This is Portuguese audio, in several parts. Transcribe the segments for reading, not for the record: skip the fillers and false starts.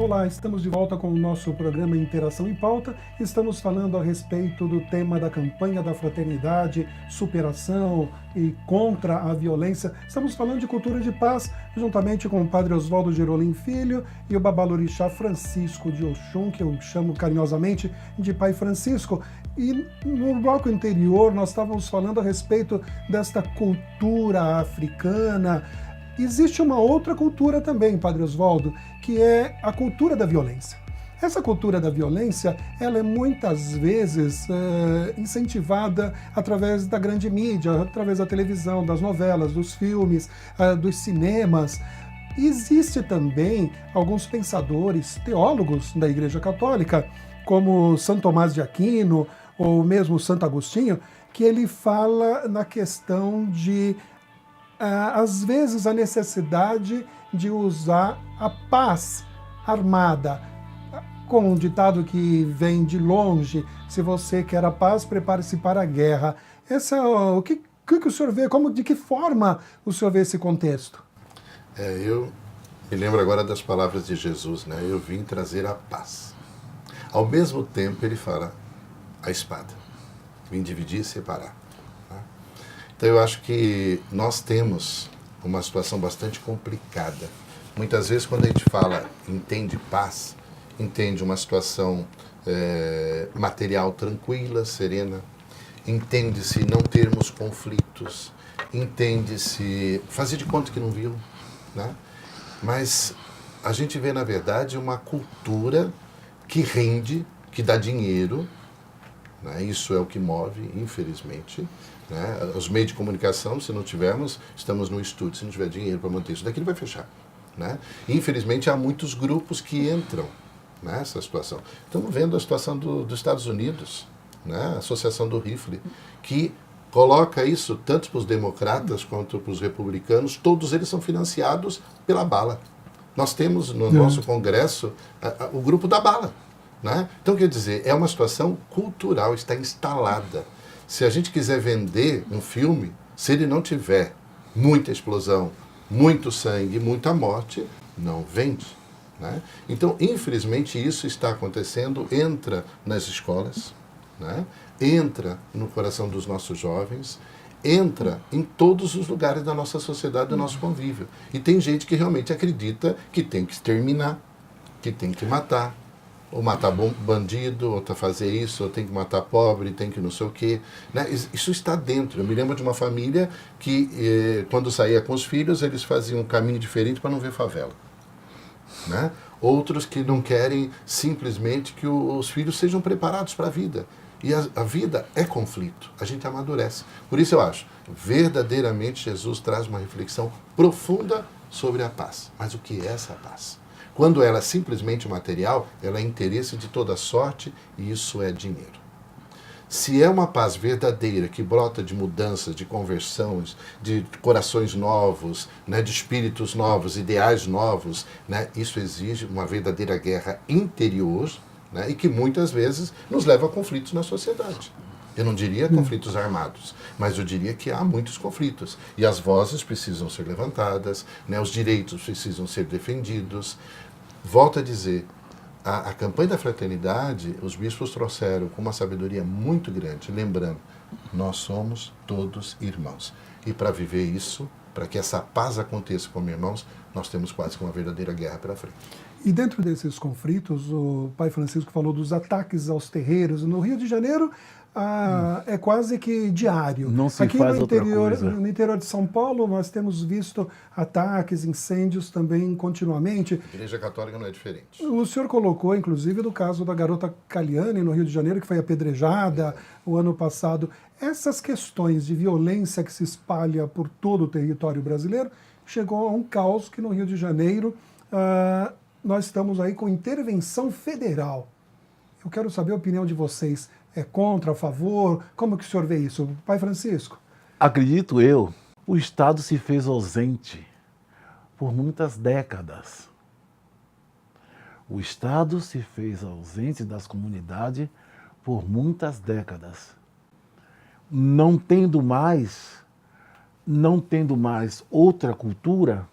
Olá, estamos de volta com o nosso programa Interação em Pauta. Estamos falando a respeito do tema da campanha da fraternidade, superação e contra a violência. Estamos falando de cultura de paz, juntamente com o padre Oswaldo Gerolim Filho e o babalorixá Francisco de Oxum, que eu chamo carinhosamente de Pai Francisco. E no bloco anterior nós estávamos falando a respeito desta cultura africana. Existe uma outra cultura também, Padre Oswaldo, que é a cultura da violência. Essa cultura da violência, ela é muitas vezes incentivada através da grande mídia, através da televisão, das novelas, dos filmes, dos cinemas. Existe também alguns pensadores, teólogos da Igreja Católica, como São Tomás de Aquino, ou mesmo Santo Agostinho, que ele fala na questão de às vezes a necessidade de usar a paz armada, com um ditado que vem de longe: se você quer a paz, prepare-se para a guerra. O que o senhor vê, de que forma o senhor vê esse contexto? Eu me lembro agora das palavras de Jesus, né? Eu vim trazer a paz. Ao mesmo tempo ele fala a espada, vim dividir e separar. Então eu acho que nós temos uma situação bastante complicada. Muitas vezes quando a gente fala, entende paz, entende uma situação material tranquila, serena, entende-se não termos conflitos, entende-se fazer de conta que não viu, né? Mas a gente vê na verdade uma cultura que rende, que dá dinheiro, né? Isso é o que move, infelizmente. Né? Os meios de comunicação, se não tivermos, estamos no estúdio, se não tiver dinheiro para manter isso daqui, ele vai fechar. Né? Infelizmente, há muitos grupos que entram nessa situação. Estamos vendo a situação dos Estados Unidos, né? A Associação do Rifle, que coloca isso tanto para os democratas quanto para os republicanos, todos eles são financiados pela bala. Nós temos no nosso Congresso o grupo da bala. Né? Então, quer dizer, é uma situação cultural, está instalada. Se a gente quiser vender um filme, se ele não tiver muita explosão, muito sangue, muita morte, não vende. Né? Então, infelizmente, isso está acontecendo, entra nas escolas, né? Entra no coração dos nossos jovens, entra em todos os lugares da nossa sociedade, do nosso convívio. E tem gente que realmente acredita que tem que exterminar, que tem que matar, ou matar bandido, ou fazer isso, ou tem que matar pobre, tem que não sei o quê. Né? Isso está dentro. Eu me lembro de uma família que, quando saía com os filhos, eles faziam um caminho diferente para não ver favela. Né? Outros que não querem simplesmente que os filhos sejam preparados para a vida. E a vida é conflito, a gente amadurece. Por isso eu acho, verdadeiramente Jesus traz uma reflexão profunda sobre a paz. Mas o que é essa paz? Quando ela é simplesmente material, ela é interesse de toda sorte e isso é dinheiro. Se é uma paz verdadeira, que brota de mudanças, de conversões, de corações novos, né, de espíritos novos, ideais novos, né, isso exige uma verdadeira guerra interior, né, e que muitas vezes nos leva a conflitos na sociedade. Eu não diria conflitos armados, mas eu diria que há muitos conflitos. E as vozes precisam ser levantadas, né, os direitos precisam ser defendidos. Volto a dizer, a campanha da fraternidade, os bispos trouxeram com uma sabedoria muito grande, lembrando, nós somos todos irmãos. E para viver isso, para que essa paz aconteça como irmãos, nós temos quase que uma verdadeira guerra pela frente. E dentro desses conflitos, o Pai Francisco falou dos ataques aos terreiros. No Rio de Janeiro, é quase que diário. Não se Aqui faz no outra interior, coisa. no interior de São Paulo, nós temos visto ataques, incêndios também continuamente. A Igreja Católica não é diferente. O senhor colocou, inclusive, no caso da garota Caliane, no Rio de Janeiro, que foi apedrejada o ano passado. Essas questões de violência que se espalha por todo o território brasileiro, chegou a um caos que no Rio de Janeiro nós estamos aí com intervenção federal. Eu quero saber a opinião de vocês. É contra, a favor? Como que o senhor vê isso? Pai Francisco? Acredito eu, o Estado se fez ausente por muitas décadas. O Estado se fez ausente das comunidades por muitas décadas. Não tendo mais outra cultura,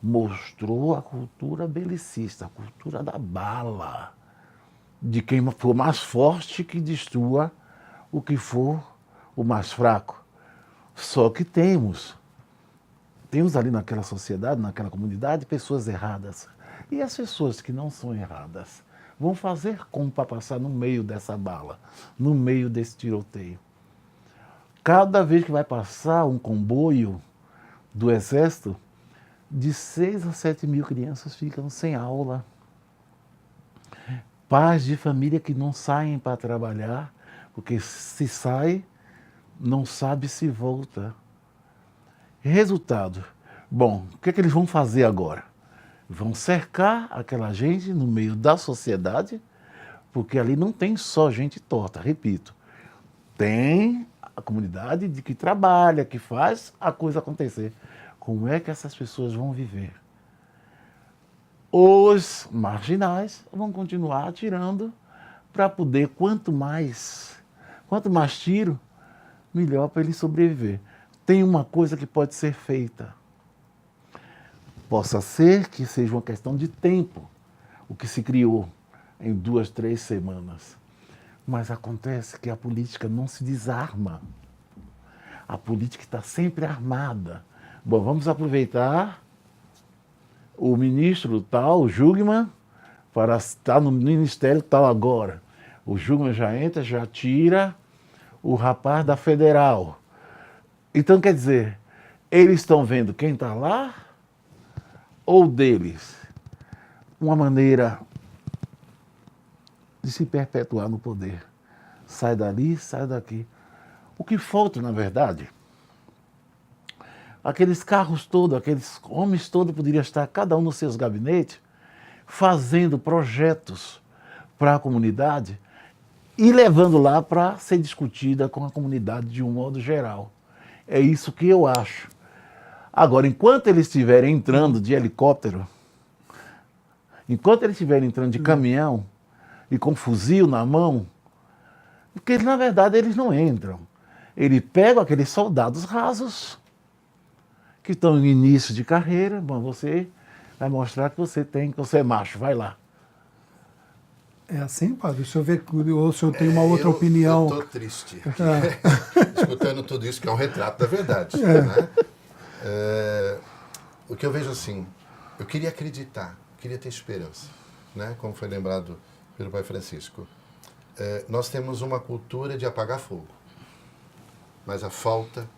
mostrou a cultura belicista, a cultura da bala, de quem for mais forte que destrua o que for o mais fraco. Só que temos ali naquela sociedade, naquela comunidade, pessoas erradas. E as pessoas que não são erradas vão fazer como para passar no meio dessa bala, no meio desse tiroteio. Cada vez que vai passar um comboio do Exército, de 6 a 7 mil crianças ficam sem aula. Pais de família que não saem para trabalhar, porque se sai, não sabe se volta. Resultado. Bom, o que é que eles vão fazer agora? Vão cercar aquela gente no meio da sociedade, porque ali não tem só gente torta, repito. Tem a comunidade de que trabalha, que faz a coisa acontecer. Como é que essas pessoas vão viver? Os marginais vão continuar atirando para poder, quanto mais tiro, melhor para ele sobreviver. Tem uma coisa que pode ser feita. Possa ser que seja uma questão de tempo, o que se criou em 2, 3 semanas. Mas acontece que a política não se desarma. A política está sempre armada. Bom, vamos aproveitar o ministro tal, o Jugman, para estar no ministério tal agora. O Jugman já entra, já tira o rapaz da federal. Então, quer dizer, eles estão vendo quem está lá ou deles? Uma maneira de se perpetuar no poder. Sai dali, sai daqui. O que falta, na verdade, aqueles carros todos, aqueles homens todos poderiam estar, cada um nos seus gabinetes, fazendo projetos para a comunidade e levando lá para ser discutida com a comunidade de um modo geral. É isso que eu acho. Agora, enquanto eles estiverem entrando de helicóptero, enquanto eles estiverem entrando de caminhão e com fuzil na mão, porque na verdade eles não entram. Eles pegam aqueles soldados rasos que estão em início de carreira. Bom, você vai mostrar que você é macho, vai lá. É assim, padre? O senhor vê, ou o senhor tem uma outra opinião? Eu estou triste aqui, escutando tudo isso, que é um retrato da verdade. Né? O que eu vejo assim, eu queria acreditar, queria ter esperança, né? Como foi lembrado pelo Pai Francisco. Nós temos uma cultura de apagar fogo, mas a falta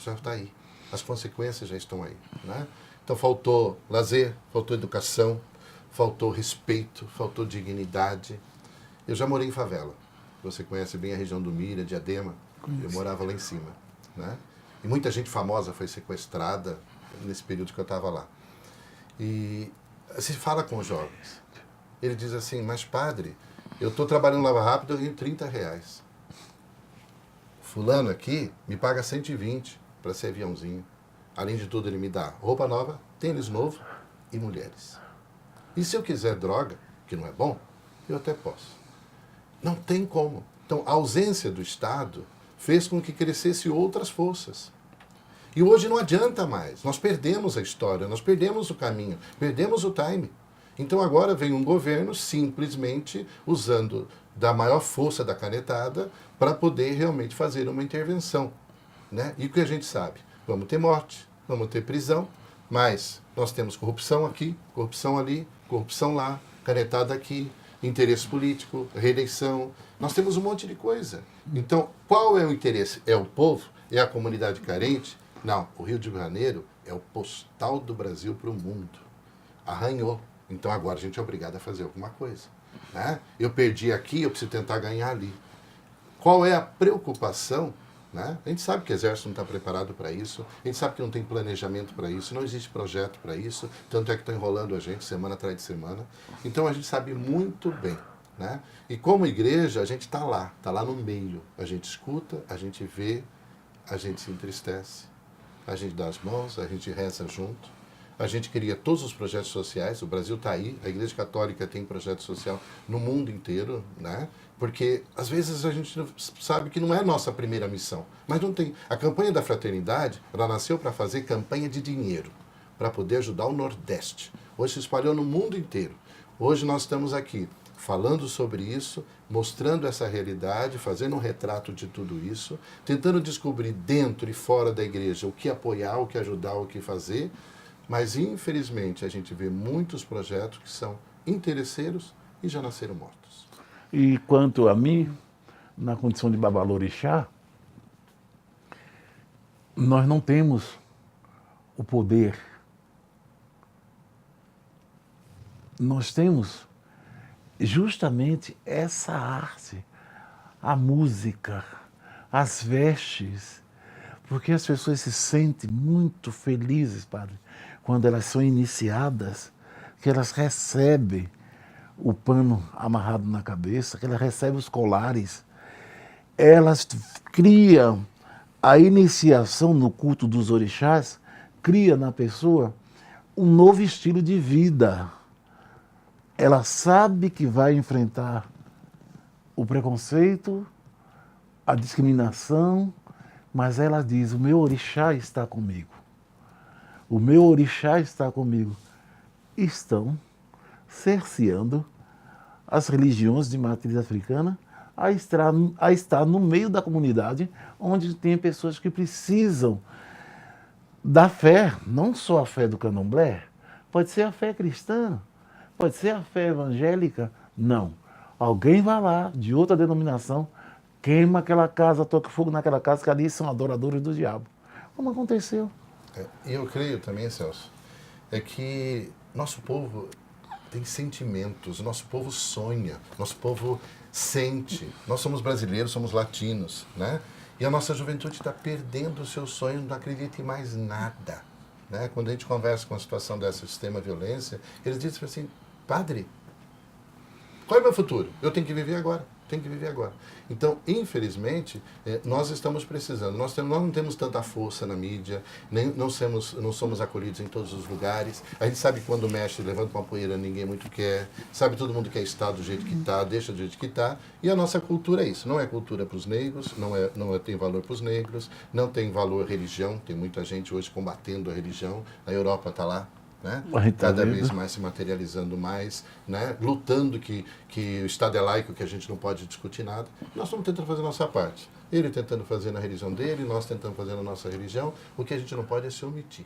já está aí, as consequências já estão aí. Né? Então faltou lazer, faltou educação, faltou respeito, faltou dignidade. Eu já morei em favela. Você conhece bem a região do Mira, Diadema. Eu morava lá em cima. Né? E muita gente famosa foi sequestrada nesse período que eu estava lá. E se fala com os jovens. Ele diz assim, mas padre, eu estou trabalhando Lava Rápido, eu ganho R$30. Fulano aqui me paga 120 para ser aviãozinho. Além de tudo, ele me dá roupa nova, tênis novo e mulheres. E se eu quiser droga, que não é bom, eu até posso. Não tem como. Então, a ausência do Estado fez com que crescesse outras forças. E hoje não adianta mais. Nós perdemos a história, nós perdemos o caminho, perdemos o time. Então, agora vem um governo simplesmente usando da maior força da canetada para poder realmente fazer uma intervenção. Né? E o que a gente sabe? Vamos ter morte, vamos ter prisão, mas nós temos corrupção aqui, corrupção ali, corrupção lá, canetada aqui, interesse político, reeleição. Nós temos um monte de coisa. Então, qual é o interesse? É o povo? É a comunidade carente? Não, o Rio de Janeiro é o postal do Brasil para o mundo. Arranhou. Então, agora a gente é obrigado a fazer alguma coisa. Né? Eu perdi aqui, eu preciso tentar ganhar ali. Qual é a preocupação? Né? A gente sabe que o Exército não está preparado para isso, a gente sabe que não tem planejamento para isso, não existe projeto para isso, tanto é que estão enrolando a gente semana atrás de semana. Então a gente sabe muito bem. Né? E como igreja, a gente está lá no meio. A gente escuta, a gente vê, a gente se entristece, a gente dá as mãos, a gente reza junto, a gente cria todos os projetos sociais. O Brasil está aí, a Igreja Católica tem projeto social no mundo inteiro, né? Porque às vezes a gente sabe que não é a nossa primeira missão, mas não tem. A campanha da fraternidade, ela nasceu para fazer campanha de dinheiro. para poder ajudar o Nordeste. Hoje se espalhou no mundo inteiro. Hoje nós estamos aqui falando sobre isso, mostrando essa realidade, fazendo um retrato de tudo isso, tentando descobrir dentro e fora da igreja o que apoiar, o que ajudar, o que fazer, mas infelizmente a gente vê muitos projetos que são interesseiros e já nasceram mortos. E quanto a mim, na condição de babalorixá, nós não temos o poder. Nós temos justamente essa arte, a música, as vestes, porque as pessoas se sentem muito felizes, Padre, quando elas são iniciadas, que elas recebem o pano amarrado na cabeça, que elas recebem os colares, elas criam a iniciação no culto dos orixás, cria na pessoa um novo estilo de vida. Ela sabe que vai enfrentar o preconceito, a discriminação, mas ela diz, o meu orixá está comigo. O meu orixá está comigo. Estão cerceando as religiões de matriz africana a estar no meio da comunidade, onde tem pessoas que precisam da fé, não só a fé do candomblé, pode ser a fé cristã, pode ser a fé evangélica, não. Alguém vai lá, de outra denominação, queima aquela casa, toca fogo naquela casa, que ali são adoradores do diabo. Como aconteceu? E eu creio também, Celso, é que nosso povo tem sentimentos, nosso povo sonha, nosso povo sente. Nós somos brasileiros, somos latinos, né? E a nossa juventude está perdendo o seu sonho, não acredita em mais nada. Né? Quando a gente conversa com a situação dessa extrema violência, eles dizem assim, padre, qual é o meu futuro? Eu tenho que viver agora. Tenho que viver agora. Então, infelizmente, nós estamos precisando. Nós não temos tanta força na mídia, não somos acolhidos em todos os lugares. A gente sabe que quando mexe, levanta uma poeira, ninguém muito quer. Sabe, todo mundo quer estar do jeito que está, deixa do jeito que está. E a nossa cultura é isso. Não é cultura para os negros, não tem valor para os negros, não tem valor religião. Tem muita gente hoje combatendo a religião. A Europa está lá. Né? Cada vez mais se materializando mais, né? Lutando que o Estado é laico, que a gente não pode discutir nada. Nós estamos tentando fazer a nossa parte. Ele tentando fazer na religião dele, nós tentando fazer na nossa religião. O que a gente não pode é se omitir.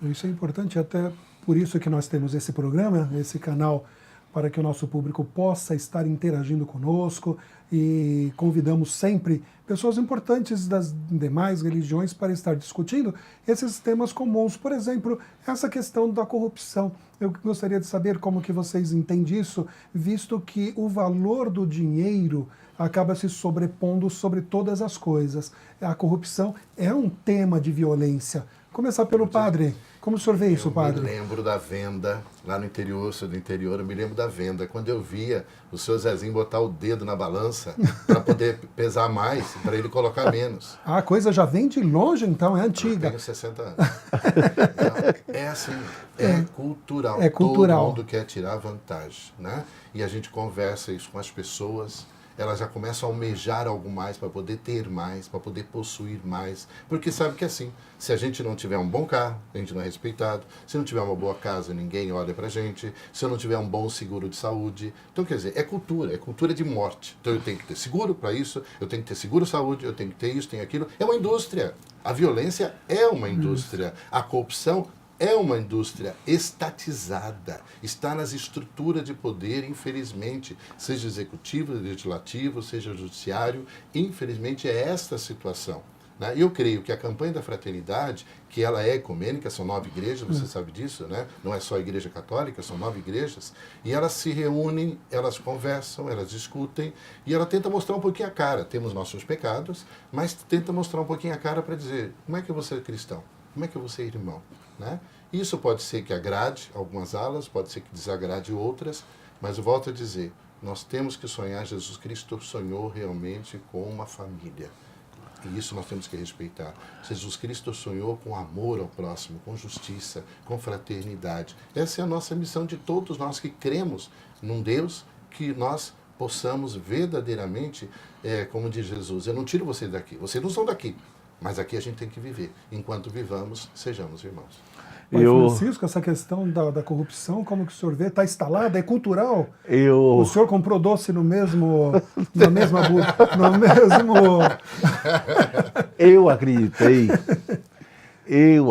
Isso é importante, até por isso que nós temos esse programa, esse canal, para que o nosso público possa estar interagindo conosco e convidamos sempre pessoas importantes das demais religiões para estar discutindo esses temas comuns. Por exemplo, essa questão da corrupção. Eu gostaria de saber como que vocês entendem isso, visto que o valor do dinheiro acaba se sobrepondo sobre todas as coisas. A corrupção é um tema de violência. Começar pelo padre. Como o senhor vê isso, padre? Eu me lembro da venda, lá no interior, sou do interior, eu me lembro da venda. Quando eu via o seu Zezinho botar o dedo na balança para poder pesar mais, para ele colocar menos. A coisa já vem de longe, então, é antiga. Eu tenho 60 anos. Então, é assim, é cultural. É cultural. Todo mundo quer tirar vantagem, né? E a gente conversa isso com as pessoas, elas já começam a almejar algo mais para poder ter mais, para poder possuir mais. Porque sabe que assim, se a gente não tiver um bom carro, a gente não é respeitado. Se não tiver uma boa casa, ninguém olha pra gente. Se eu não tiver um bom seguro de saúde. Então, quer dizer, é cultura de morte. Então eu tenho que ter seguro para isso, eu tenho que ter seguro-saúde, eu tenho que ter isso, tenho aquilo. É uma indústria. A violência é uma indústria. A corrupção é uma indústria estatizada, está nas estruturas de poder, infelizmente, seja executivo, legislativo, seja judiciário, infelizmente é esta a situação. Né? E eu creio que a campanha da fraternidade, que ela é ecumênica, são 9 igrejas, você sabe disso, né? Não é só a igreja católica, são 9 igrejas, e elas se reúnem, elas conversam, elas discutem, e ela tenta mostrar um pouquinho a cara. Temos nossos pecados, mas tenta mostrar um pouquinho a cara para dizer, como é que eu vou ser cristão? Como é que eu vou ser irmão? Né? Isso pode ser que agrade algumas alas, pode ser que desagrade outras, mas eu volto a dizer, nós temos que sonhar, Jesus Cristo sonhou realmente com uma família. E isso nós temos que respeitar. Jesus Cristo sonhou com amor ao próximo, com justiça, com fraternidade. Essa é a nossa missão de todos nós que cremos num Deus, que nós possamos verdadeiramente, como diz Jesus, eu não tiro vocês daqui, vocês não são daqui. Mas aqui a gente tem que viver. Enquanto vivamos, sejamos irmãos. Pai Francisco, essa questão da corrupção, como que o senhor vê? Está instalada? É cultural? O senhor comprou doce no mesmo... no mesmo... Eu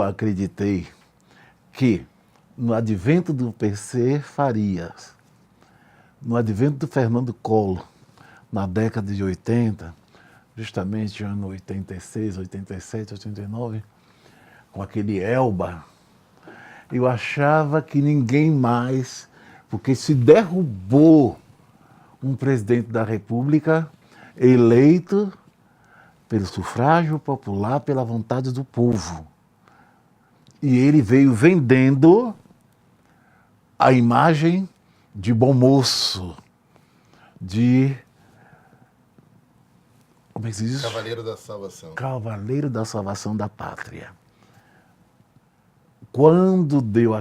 acreditei que no advento do PC Farias, no advento do Fernando Collor, na década de 80, justamente ano 86, 87, 89, com aquele Elba, eu achava que ninguém mais, porque se derrubou um presidente da República eleito pelo sufrágio popular, pela vontade do povo. E ele veio vendendo a imagem de bom moço, de... como é que se diz? Cavaleiro da Salvação. Cavaleiro da Salvação da Pátria. Quando deu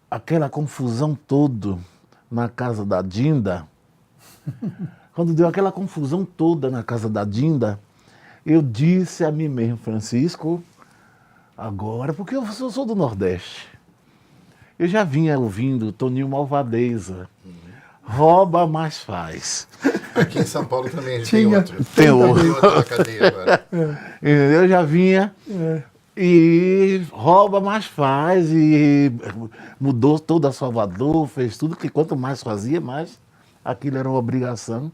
aquela confusão toda na casa da Dinda, eu disse a mim mesmo, Francisco, agora, porque eu sou do Nordeste, eu já vinha ouvindo Toninho Malvadeza, rouba, mas faz. Aqui em São Paulo também a gente tem outro. Tem outro. Na cadeia agora. Eu já vinha... E rouba, mais faz, e mudou toda Salvador, fez tudo, que quanto mais fazia, mais aquilo era uma obrigação.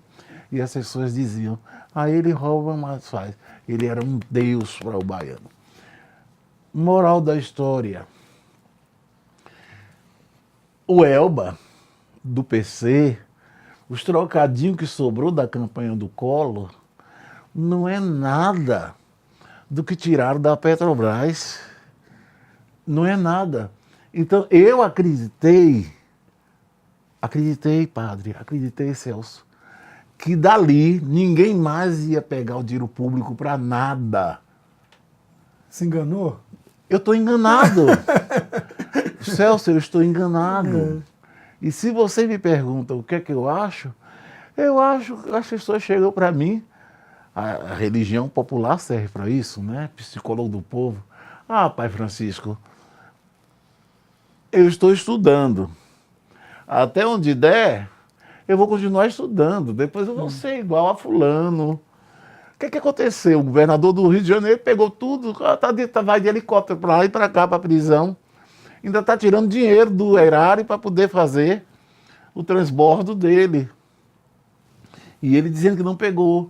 E as pessoas diziam, ele rouba, mais faz. Ele era um deus para o baiano. Moral da história. O Elba, do PC, os trocadinhos que sobrou da campanha do Collor, não é nada do que tiraram da Petrobras. Não é nada. Então, eu acreditei, padre, acreditei, Celso, que dali ninguém mais ia pegar o dinheiro público para nada. Se enganou? Eu estou enganado. Celso, eu estou enganado. E se você me pergunta o que é que eu acho que as pessoas chegam para mim. A religião popular serve para isso, né? Psicólogo do povo. Pai Francisco, eu estou estudando. Até onde der, eu vou continuar estudando. Depois eu vou ser igual a fulano. O que aconteceu? O governador do Rio de Janeiro pegou tudo, vai de helicóptero para lá e para cá, para a prisão. Ainda está tirando dinheiro do erário para poder fazer o transbordo dele. E ele dizendo que não pegou.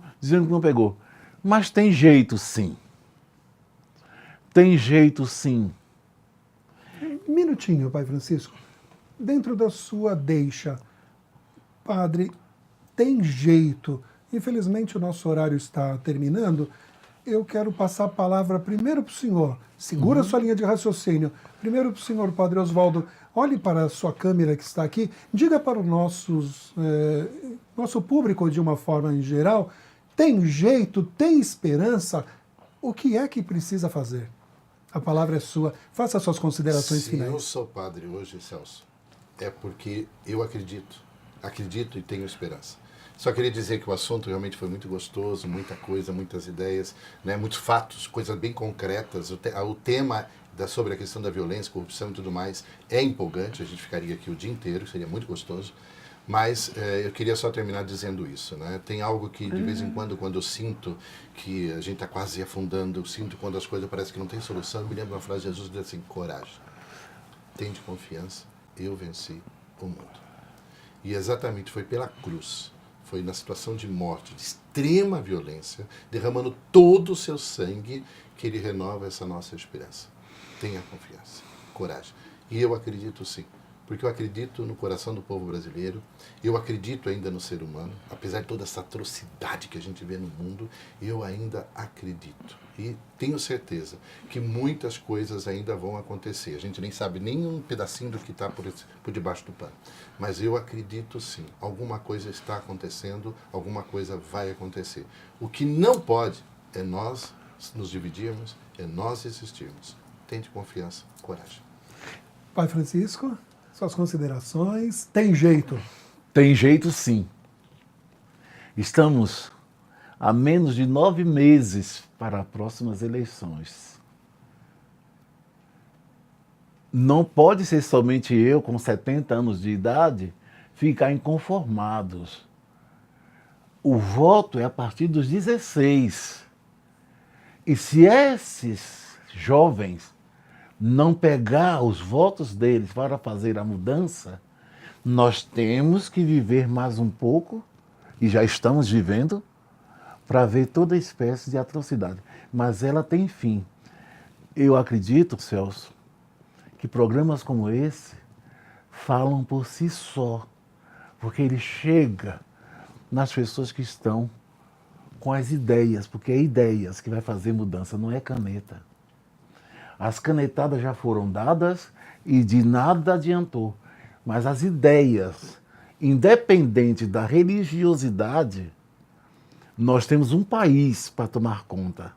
Mas tem jeito, sim. Tem jeito, sim. Um minutinho, Pai Francisco. Dentro da sua deixa, padre, tem jeito. Infelizmente o nosso horário está terminando. Eu quero passar a palavra primeiro para o senhor. Segura a sua linha de raciocínio. Primeiro para o senhor, Padre Oswaldo. Olhe para a sua câmera que está aqui. Diga para o nosso público, de uma forma em geral, tem jeito, tem esperança? O que é que precisa fazer? A palavra é sua. Faça as suas considerações finais. Se eu sou padre hoje, Celso, é porque eu acredito e tenho esperança. Só queria dizer que o assunto realmente foi muito gostoso, muita coisa, muitas ideias, né, muitos fatos, coisas bem concretas. O tema sobre a questão da violência, corrupção e tudo mais é empolgante, a gente ficaria aqui o dia inteiro, seria muito gostoso. Mas eu queria só terminar dizendo isso, né? Tem algo que de vez em quando eu sinto que a gente está quase afundando, eu sinto quando as coisas parecem que não tem solução, eu me lembro uma frase de Jesus que diz assim, coragem, tende confiança, eu venci o mundo. E exatamente foi pela cruz, foi na situação de morte, de extrema violência, derramando todo o seu sangue, que ele renova essa nossa esperança. Tenha confiança, coragem. E eu acredito sim, porque eu acredito no coração do povo brasileiro, eu acredito ainda no ser humano, apesar de toda essa atrocidade que a gente vê no mundo, eu ainda acredito. E tenho certeza que muitas coisas ainda vão acontecer. A gente nem sabe nem um pedacinho do que está por debaixo do pano. Mas eu acredito sim, alguma coisa está acontecendo, alguma coisa vai acontecer. O que não pode é nós nos dividirmos, é nós existirmos. Tente confiança, coragem. Pai Francisco, suas considerações. Tem jeito? Tem jeito, sim. Estamos a menos de 9 meses para as próximas eleições. Não pode ser somente eu, com 70 anos de idade, ficar inconformados. O voto é a partir dos 16. E se esses jovens não pegar os votos deles para fazer a mudança, nós temos que viver mais um pouco, e já estamos vivendo, para ver toda espécie de atrocidade. Mas ela tem fim. Eu acredito, Celso, que programas como esse falam por si só, porque ele chega nas pessoas que estão com as ideias, porque é ideias que vai fazer mudança, não é caneta. As canetadas já foram dadas e de nada adiantou, mas as ideias, independente da religiosidade, nós temos um país para tomar conta.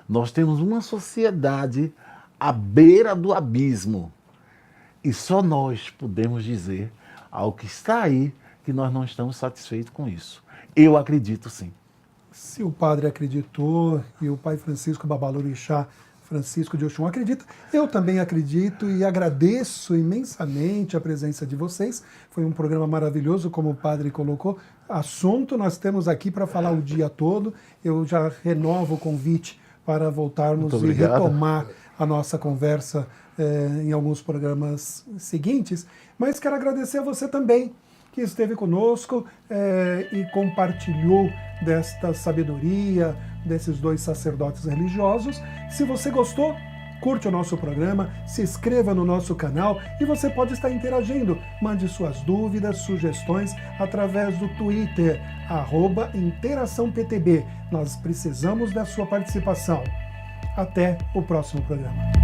Nós temos uma sociedade à beira do abismo. E só nós podemos dizer ao que está aí que nós não estamos satisfeitos com isso. Eu acredito sim. Se o padre acreditou e o pai Francisco Babalorixá, Francisco de Oxum acredita, eu também acredito e agradeço imensamente a presença de vocês. Foi um programa maravilhoso, como o padre colocou. Assunto nós temos aqui para falar o dia todo. Eu já renovo o convite para voltarmos e retomar a nossa conversa em alguns programas seguintes. Mas quero agradecer a você também, que esteve conosco e compartilhou desta sabedoria desses dois sacerdotes religiosos. Se você gostou, curte o nosso programa, se inscreva no nosso canal e você pode estar interagindo. Mande suas dúvidas, sugestões através do Twitter, @InteraçãoPTB. Nós precisamos da sua participação. Até o próximo programa.